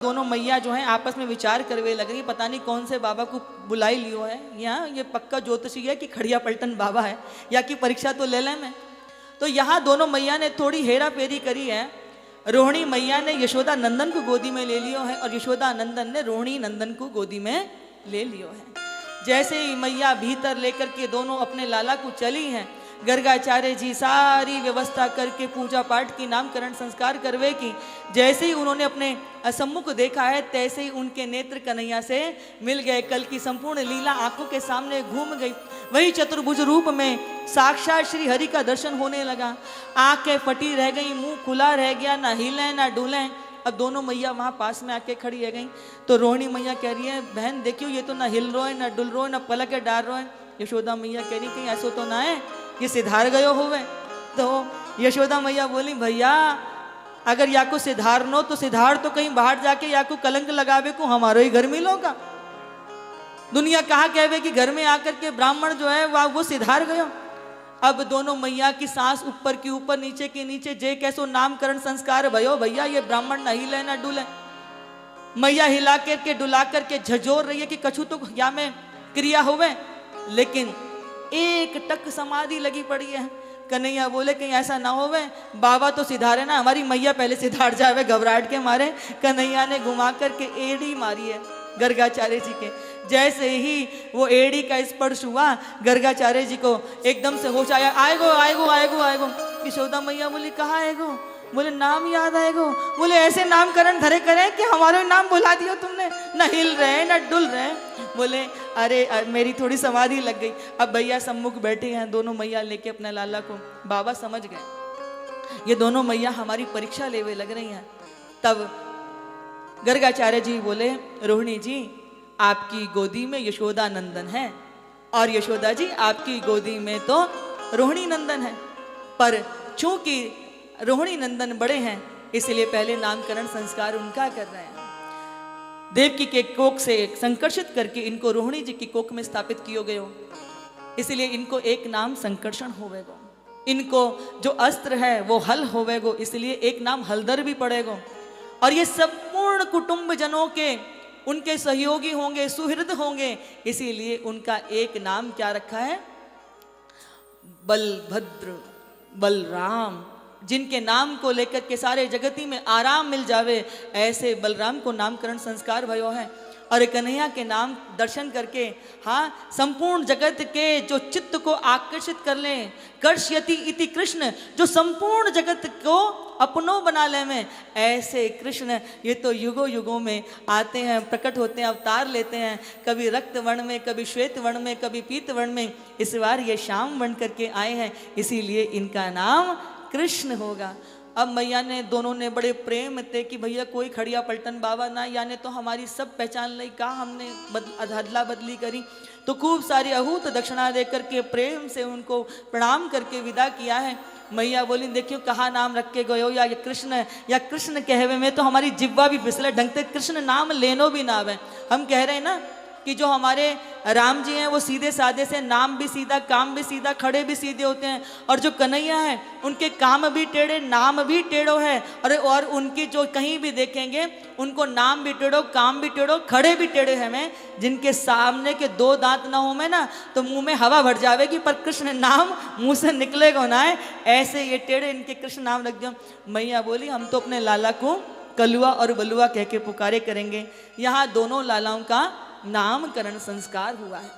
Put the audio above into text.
दोनों मैया जो हैं आपस में विचार करवे लग रही, पता नहीं कौन से बाबा को बुलाई लियो है। यहाँ ये पक्का ज्योतिषी है कि खड़िया पलटन बाबा है या कि परीक्षा तो ले लें मैं। तो यहाँ दोनों मैया ने थोड़ी हेरा फेरी करी है। रोहिणी मैया ने यशोदा नंदन को गोदी में ले लियो है और यशोदा नंदन ने रोहिणी नंदन को गोदी में ले लियो है। जैसे ही मैया भीतर लेकर के दोनों अपने लाला को चली हैं, गर्गाचार्य जी सारी व्यवस्था करके पूजा पाठ की नामकरण संस्कार करवे की। जैसे ही उन्होंने अपने सम्मुख देखा है तैसे ही उनके नेत्र कन्हैया से मिल गए। कल की संपूर्ण लीला आंखों के सामने घूम गई। वही चतुर्भुज रूप में साक्षात श्री हरि का दर्शन होने लगा। आंखें फटी रह गई, मुंह खुला रह गया, ना हिले ना डुले। अब दोनों मैया वहां पास में आके खड़ी रह गई। तो रोहिणी मैया कह रही है, बहन देखियो ये तो ना हिल रो है, ना डुल रो है, ना पलक डाल रो है। यशोदा मैया कह रही कहीं ऐसा तो ना है ये सिधार गयो होवे। तो यशोदा मैया बोली, भैया अगर या को सिधार नो तो सिधार तो कहीं बाहर जाके या को कलंक लगावे को हमारो ही घर मिलो का। दुनिया कहा कहवे कि घर में आकर के ब्राह्मण जो है वो सिधार गयो। अब दोनों मैया की सांस ऊपर की ऊपर नीचे के नीचे जे कैसो नामकरण संस्कार भयो। भैया ये ब्राह्मण ना हिले ना डुले। मैया हिला करके डुला करके झजोर रही है कि कछु तो या में क्रिया होवे, लेकिन एक टक समाधि लगी पड़ी है। कन्हैया बोले कहीं ऐसा ना होवे, बाबा तो सिधारे ना, हमारी मैया पहले सिधार जावे घबराहट के मारे। कन्हैया ने घुमा करके एड़ी मारी है गर्गाचार्य जी के। जैसे ही वो एड़ी का स्पर्श हुआ गर्गाचार्य जी को एकदम से होश आया। आएगो आएगो आएगो आएगो। यशोदा मैया बोली कहाँ आएगो? बोले नाम याद आएगो। बोले ऐसे नामकरण धरे करे कि हमारे नाम बुला दियो तुमने, न हिल रहे न डुल रहे। बोले अरे मेरी थोड़ी समाधि लग गई। अब भैया सम्मुख बैठे हैं दोनों मैया लेके अपने लाला को। बाबा समझ गए ये दोनों मैया हमारी परीक्षा लेवे लग रही हैं। तब गर्गाचार्य जी बोले, रोहिणी जी आपकी गोदी में यशोदा नंदन है और यशोदा जी आपकी गोदी में तो रोहिणी नंदन है, पर चूंकि रोहिणी नंदन बड़े हैं इसलिए पहले नामकरण संस्कार उनका कर रहे हैं। देवकी के कोख से संकर्षित करके इनको रोहिणी जी की कोख में स्थापित कियो गयो, इसलिए इनको एक नाम संकर्षण होवेगो। इनको जो अस्त्र है वो हल होवेगो, इसलिए एक नाम हलदर भी पड़ेगो। और ये संपूर्ण कुटुंब जनों के उनके सहयोगी होंगे, सुहृद होंगे, इसीलिए उनका एक नाम क्या रखा है? बलभद्र, बलराम। जिनके नाम को लेकर के सारे जगती में आराम मिल जावे, ऐसे बलराम को नामकरण संस्कार भयो है। और कन्हैया के नाम दर्शन करके हाँ संपूर्ण जगत के जो चित्त को आकर्षित कर लें, कर्षयति इति कृष्ण, जो संपूर्ण जगत को अपनों बना ले में, ऐसे कृष्ण ये तो युगों युगों में आते हैं, प्रकट होते हैं, अवतार लेते हैं। कभी रक्त वर्ण में, कभी श्वेत वर्ण में, कभी पीत वर्ण में। इस बार ये श्याम वर्ण करके आए हैं, इसीलिए इनका नाम कृष्ण होगा। अब मैया ने दोनों ने बड़े प्रेम थे कि भैया कोई खड़िया पलटन बाबा ना, यानी तो हमारी सब पहचान ली का हमने अदला बदली करी। तो खूब सारी अहूत दक्षिणा दे करके प्रेम से उनको प्रणाम करके विदा किया है। मैया बोली देखियो कहा नाम रख के गयो या कृष्ण कहवे में तो हमारी जिब्वा भी फिसले, ढंग से कृष्ण नाम लेनो भी ना आवे। हम कह रहे हैं ना कि जो हमारे राम जी हैं वो सीधे साधे से, नाम भी सीधा, काम भी सीधा, खड़े भी सीधे होते हैं। और जो कन्हैया है उनके काम भी टेढ़े, नाम भी टेढ़ो है। और उनकी जो कहीं भी देखेंगे उनको नाम भी टेढ़ो, काम भी टेढ़ो, खड़े भी टेढ़े हैं। मैं जिनके सामने के दो दांत ना हो में ना तो मुंह में हवा भर जाएगी, पर कृष्ण नाम मुंह से निकलेगा ना है, ऐसे ये टेढ़े इनके कृष्ण नाम रख दो। मैया बोली हम तो अपने लाला को कलुआ और बलुआ कह के पुकारे करेंगे। यहाँ दोनों लालाओं का नामकरण संस्कार हुआ है।